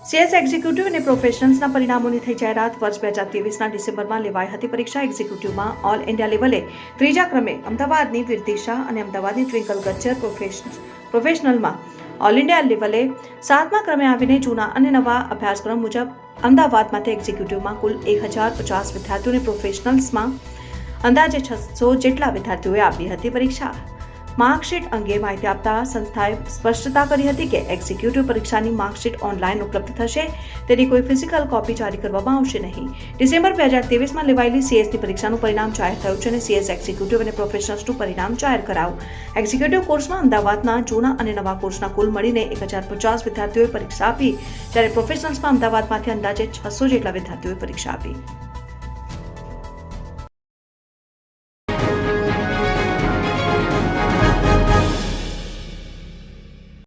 CS executive અને પ્રોફેશનલ્સના પરિણામોની થઈ જાહેરાત. વર્ષ 2023ના ડિસેમ્બરમાં લેવાઈ હતી પરીક્ષા. એક્ઝિક્યુટિવમાં ઓલ ઇન્ડિયા લેવલે ત્રીજા ક્રમે અમદાવાદની વિરદિશા અને અમદાવાદની ટ્વિંકલ ગજ્જર. પ્રોફેશનલમાં ઓલ ઇન્ડિયા લેવલે 7મા ક્રમે આવીને જૂના અને નવા અભ્યાસક્રમ મુજબ અમદાવાદમાંથી એક્ઝિક્યુટિવમાં કુલ 1050 વિદ્યાર્થીઓ અને પ્રોફેશનલ્સમાં અંદાજે 600 જેટલા વિદ્યાર્થીઓએ આપી હતી પરીક્ષા. માર્કશીટ અંગે માહિતી આપતા સંસ્થાએ સ્પષ્ટતા કરી હતી કે એક્ઝિક્યુટિવ પરીક્ષાની માર્કશીટ ઓનલાઈન ઉપલબ્ધ થશે. તેની કોઈ ફિઝિકલ કોપી જારી કરવામાં આવશે નહીં. ડિસેમ્બર 2023માં લેવાયેલી સીએસની પરીક્ષાનું પરિણામ જાહેર થયું છે અને સીએસ એક્ઝિક્યુટિવ અને પ્રોફેશનલ્સનું પરિણામ જાહેર કરાયું. એક્ઝિક્યુટિવ કોર્સમાં અમદાવાદના જૂના અને નવા કોર્સના કુલ મળીને 1050 વિદ્યાર્થીઓએ પરીક્ષા આપી, જ્યારે પ્રોફેશનલ્સમાં અમદાવાદમાંથી અંદાજે 600 જેટલા વિદ્યાર્થીઓએ પરીક્ષા આપી.